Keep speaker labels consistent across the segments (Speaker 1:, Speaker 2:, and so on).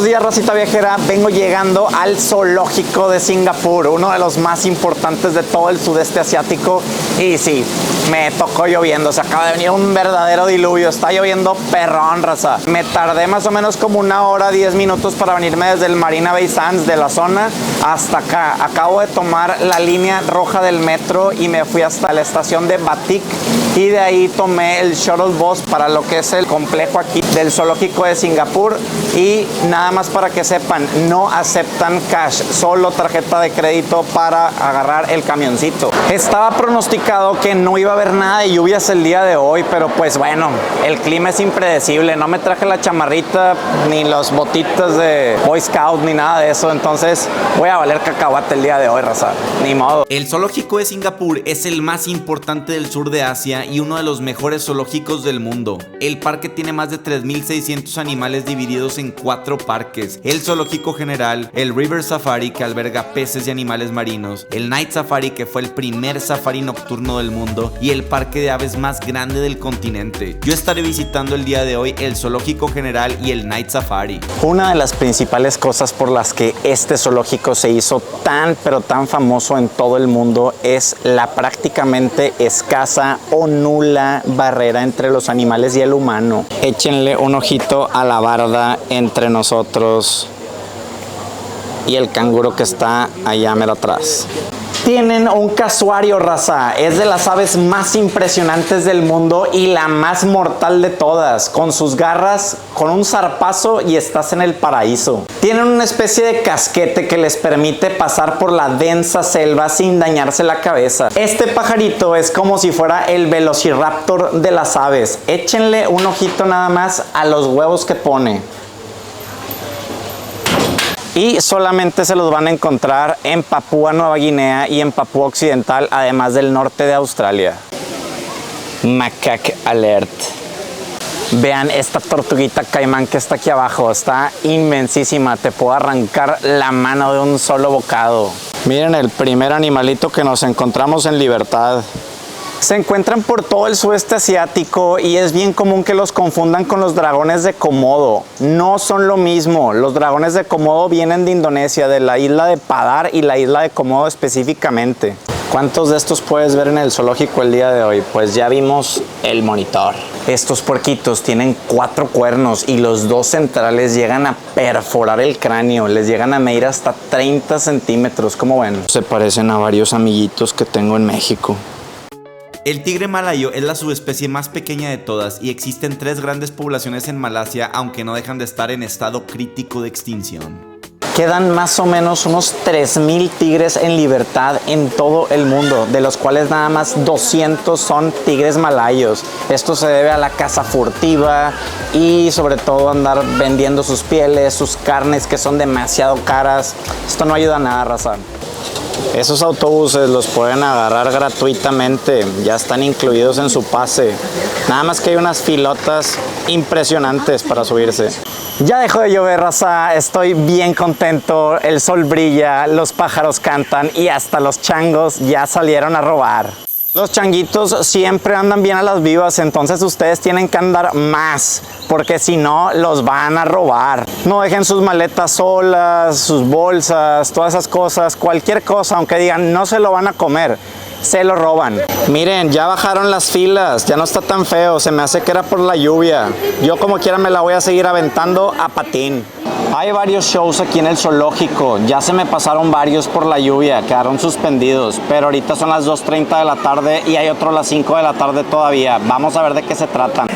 Speaker 1: Buenos días, racita viajera. Vengo llegando al zoológico de Singapur, uno de los más importantes de todo el sudeste asiático. Y sí, me tocó lloviendo, se acaba de venir un verdadero diluvio, está lloviendo perrón, raza. Me tardé más o menos como 1 hora, 10 minutos para venirme desde el Marina Bay Sands de la zona hasta acá. Acabo de tomar la línea roja del metro y me fui hasta la estación de Batik y de ahí tomé el shuttle bus para lo que es el complejo aquí del zoológico de Singapur. Y nada más para que sepan, no aceptan cash, solo tarjeta de crédito para agarrar el camioncito. Estaba pronosticado que no iba a haber nada de lluvias el día de hoy, pero pues bueno, el clima es impredecible. No me traje la chamarrita, ni los botitas de Boy Scout, ni nada de eso. Entonces voy a valer cacahuate el día de hoy, raza. Ni modo.
Speaker 2: El zoológico de Singapur es el más importante del sur de Asia y uno de los mejores zoológicos del mundo. El parque tiene más de 3.600 animales divididos en 4 parques: el zoológico general, el River Safari, que alberga peces y animales marinos, el Night Safari, que fue el primer safari nocturno del mundo, y el parque de aves más grande del continente. Yo estaré visitando el día de hoy el zoológico general y el Night Safari.
Speaker 1: Una de las principales cosas por las que este zoológico se hizo tan pero tan famoso en todo el mundo es la prácticamente escasa o nula barrera entre los animales y el humano. Échenle un ojito a la barda entre nosotros y el canguro que está allá mero atrás. Tienen un casuario, raza. Es de las aves más impresionantes del mundo y la más mortal de todas. Con sus garras, con un zarpazo y estás en el paraíso. Tienen una especie de casquete que les permite pasar por la densa selva sin dañarse la cabeza. Este pajarito es como si fuera el velociraptor de las aves. Échenle un ojito nada más a los huevos que pone. Y solamente se los van a encontrar en Papúa Nueva Guinea y en Papúa Occidental, además del norte de Australia. Macaque alert. Vean esta tortuguita caimán que está aquí abajo, está inmensísima, te puedo arrancar la mano de un solo bocado. Miren el primer animalito que nos encontramos en libertad. Se encuentran por todo el sudeste asiático y es bien común que los confundan con los dragones de Komodo. No son lo mismo. Los dragones de Komodo vienen de Indonesia, de la isla de Padar y la isla de Komodo específicamente. ¿Cuántos de estos puedes ver en el zoológico el día de hoy? Pues ya vimos el monitor. Estos puerquitos tienen 4 cuernos y los 2 centrales llegan a perforar el cráneo. Les llegan a medir hasta 30 centímetros. ¿Cómo ven? Se parecen a varios amiguitos que tengo en México.
Speaker 2: El tigre malayo es la subespecie más pequeña de todas y existen 3 grandes poblaciones en Malasia, aunque no dejan de estar en estado crítico de extinción.
Speaker 1: Quedan más o menos unos 3,000 tigres en libertad en todo el mundo, de los cuales nada más 200 son tigres malayos. Esto se debe a la caza furtiva y sobre todo andar vendiendo sus pieles, sus carnes que son demasiado caras. Esto no ayuda a nada, raza. Esos autobuses los pueden agarrar gratuitamente, ya están incluidos en su pase. Nada más que hay unas filotas impresionantes para subirse. Ya dejó de llover, raza, estoy bien contento, el sol brilla, los pájaros cantan y hasta los changos ya salieron a robar. Los changuitos siempre andan bien a las vivas, entonces ustedes tienen que andar más, porque si no, los van a robar. No dejen sus maletas solas, sus bolsas, todas esas cosas, cualquier cosa, aunque digan no se lo van a comer, se lo roban. Miren, ya bajaron las filas, ya no está tan feo, se me hace que era por la lluvia. Yo como quiera me la voy a seguir aventando a patín. Hay varios shows aquí en el zoológico, ya se me pasaron varios por la lluvia, quedaron suspendidos, pero ahorita son las 2:30 de la tarde y hay otro a las 5 de la tarde todavía. Vamos a ver de qué se tratan.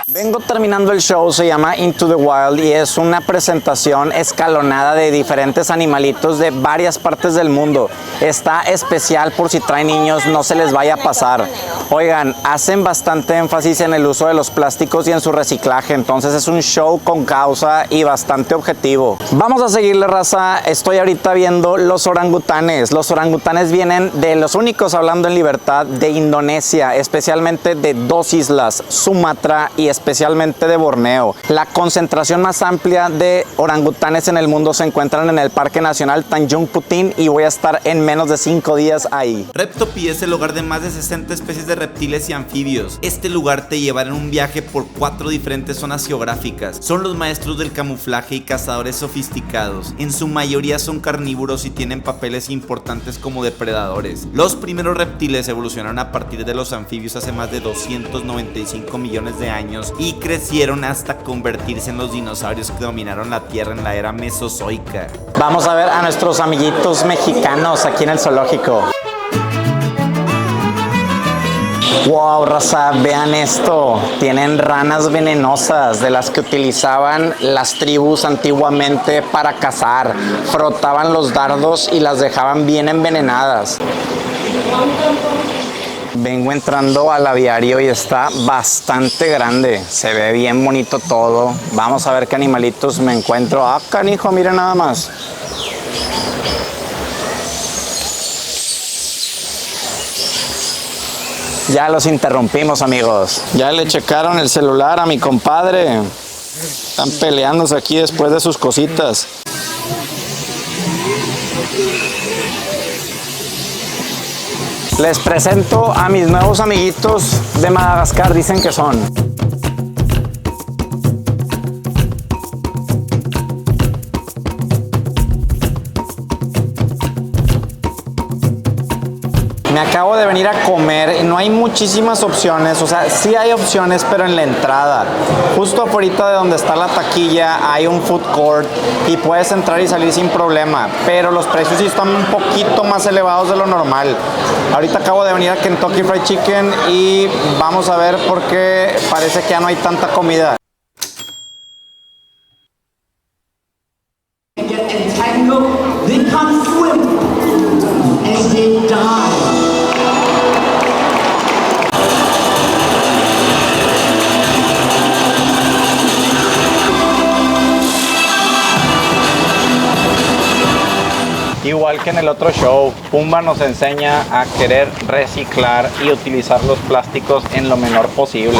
Speaker 1: Vengo terminando el show, se llama Into the Wild y es una presentación escalonada de diferentes animalitos de varias partes del mundo. Está especial por si traen niños, no se les vaya a pasar. Oigan, hacen bastante énfasis en el uso de los plásticos y en su reciclaje, entonces es un show con causa y bastante objetivo. Vamos a seguirle, raza. Estoy ahorita viendo los orangutanes. Los orangutanes vienen de los únicos hablando en libertad de Indonesia, especialmente de 2 islas, Sumatra y especialmente especialmente de Borneo. La concentración más amplia de orangutanes en el mundo se encuentran en el Parque Nacional Tanjung Putin y voy a estar en menos de 5 días ahí.
Speaker 2: Reptopi es el hogar de más de 60 especies de reptiles y anfibios. Este lugar te llevará en un viaje por 4 diferentes zonas geográficas. Son los maestros del camuflaje y cazadores sofisticados. En su mayoría son carnívoros y tienen papeles importantes como depredadores. Los primeros reptiles evolucionaron a partir de los anfibios hace más de 295 millones de años y crecieron hasta convertirse en los dinosaurios que dominaron la Tierra en la era mesozoica.
Speaker 1: Vamos a ver a nuestros amiguitos mexicanos aquí en el zoológico. Wow, raza, vean esto. Tienen ranas venenosas de las que utilizaban las tribus antiguamente para cazar. Frotaban los dardos y las dejaban bien envenenadas. Vengo entrando al aviario y está bastante grande. Se ve bien bonito todo. Vamos a ver qué animalitos me encuentro. Ah, canijo, mira nada más. Ya los interrumpimos, amigos. Ya le checaron el celular a mi compadre. Están peleándose aquí después de sus cositas. Les presento a mis nuevos amiguitos de Madagascar, dicen que son. Me acabo de venir a comer y no hay muchísimas opciones, o sea, sí hay opciones, pero en la entrada. Justo afuera de donde está la taquilla hay un food court y puedes entrar y salir sin problema, pero los precios sí están un poquito más elevados de lo normal. Ahorita acabo de venir a Kentucky Fried Chicken y vamos a ver por qué parece que ya no hay tanta comida. Igual que en el otro show, Pumba nos enseña a querer reciclar y utilizar los plásticos en lo menor posible.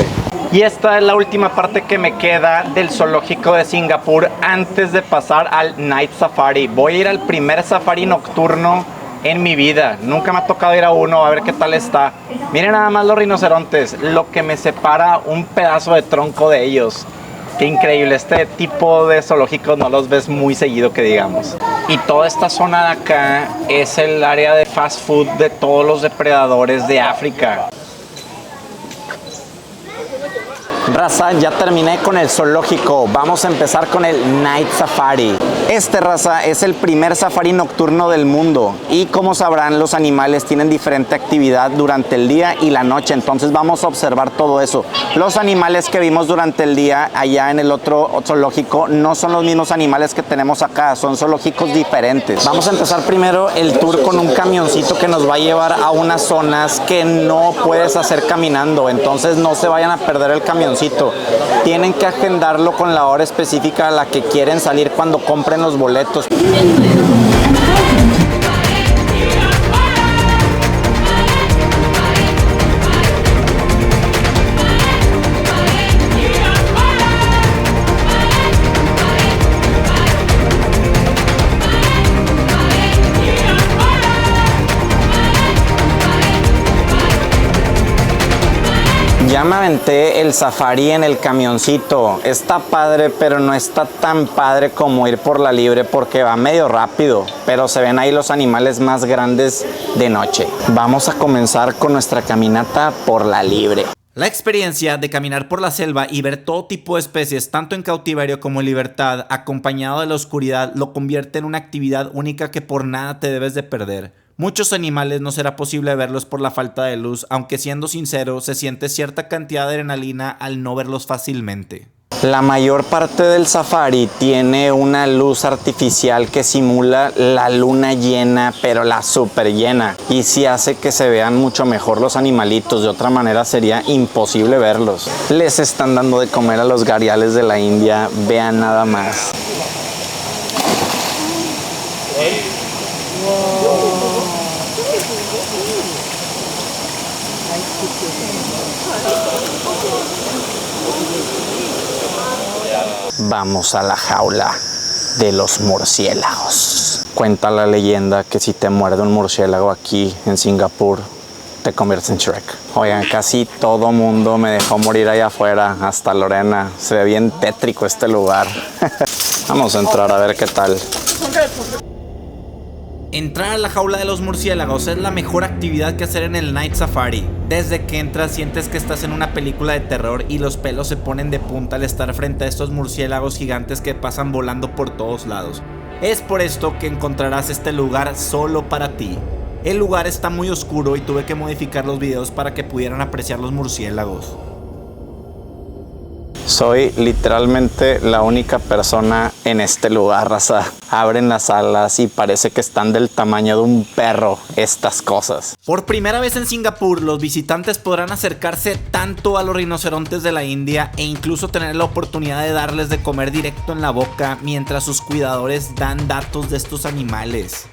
Speaker 1: Y esta es la última parte que me queda del zoológico de Singapur antes de pasar al Night Safari. Voy a ir al primer safari nocturno en mi vida. Nunca me ha tocado ir a uno, a ver qué tal está. Miren nada más los rinocerontes, lo que me separa un pedazo de tronco de ellos. Qué increíble, este tipo de zoológicos no los ves muy seguido, que digamos. Y toda esta zona de acá es el área de fast food de todos los depredadores de África. Raza, ya terminé con el zoológico. Vamos a empezar con el Night Safari. Este, raza, es el primer safari nocturno del mundo. Y como sabrán, los animales tienen diferente actividad durante el día y la noche. Entonces vamos a observar todo eso. Los animales que vimos durante el día allá en el otro zoológico no son los mismos animales que tenemos acá. Son zoológicos diferentes. Vamos a empezar primero el tour con un camioncito que nos va a llevar a unas zonas que no puedes hacer caminando. Entonces no se vayan a perder el camioncito. Tienen que agendarlo con la hora específica a la que quieren salir cuando compren los boletos. Ya me aventé el safari en el camioncito. Está padre, pero no está tan padre como ir por la libre porque va medio rápido. Pero se ven ahí los animales más grandes de noche. Vamos a comenzar con nuestra caminata por la libre.
Speaker 2: La experiencia de caminar por la selva y ver todo tipo de especies, tanto en cautiverio como en libertad, acompañado de la oscuridad, lo convierte en una actividad única que por nada te debes de perder. Muchos animales no será posible verlos por la falta de luz, aunque siendo sincero, se siente cierta cantidad de adrenalina al no verlos fácilmente.
Speaker 1: La mayor parte del safari tiene una luz artificial que simula la luna llena, pero la super llena. Y sí hace que se vean mucho mejor los animalitos, de otra manera sería imposible verlos. Les están dando de comer a los ghariales de la India, vean nada más. Vamos a la jaula de los murciélagos. Cuenta la leyenda que si te muerde un murciélago aquí en Singapur, te conviertes en Shrek. Oigan, casi todo mundo me dejó morir allá afuera, hasta Lorena. Se ve bien tétrico este lugar. Vamos a entrar a ver qué tal.
Speaker 2: Entrar a la jaula de los murciélagos es la mejor actividad que hacer en el Night Safari. Desde que entras sientes que estás en una película de terror y los pelos se ponen de punta al estar frente a estos murciélagos gigantes que pasan volando por todos lados. Es por esto que encontrarás este lugar solo para ti. El lugar está muy oscuro y tuve que modificar los videos para que pudieran apreciar los murciélagos.
Speaker 1: Soy literalmente la única persona en este lugar, raza. Abren las alas y parece que están del tamaño de un perro estas cosas.
Speaker 2: Por primera vez en Singapur, los visitantes podrán acercarse tanto a los rinocerontes de la India e incluso tener la oportunidad de darles de comer directo en la boca mientras sus cuidadores dan datos de estos animales.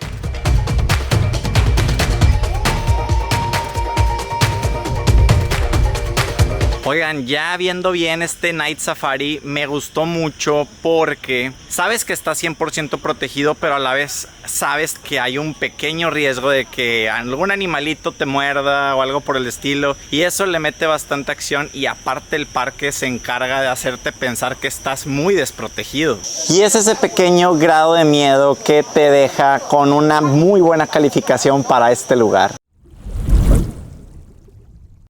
Speaker 1: Oigan, ya viendo bien este Night Safari, me gustó mucho porque sabes que está 100% protegido, pero a la vez sabes que hay un pequeño riesgo de que algún animalito te muerda o algo por el estilo, y eso le mete bastante acción, y aparte el parque se encarga de hacerte pensar que estás muy desprotegido. Y es ese pequeño grado de miedo que te deja con una muy buena calificación para este lugar.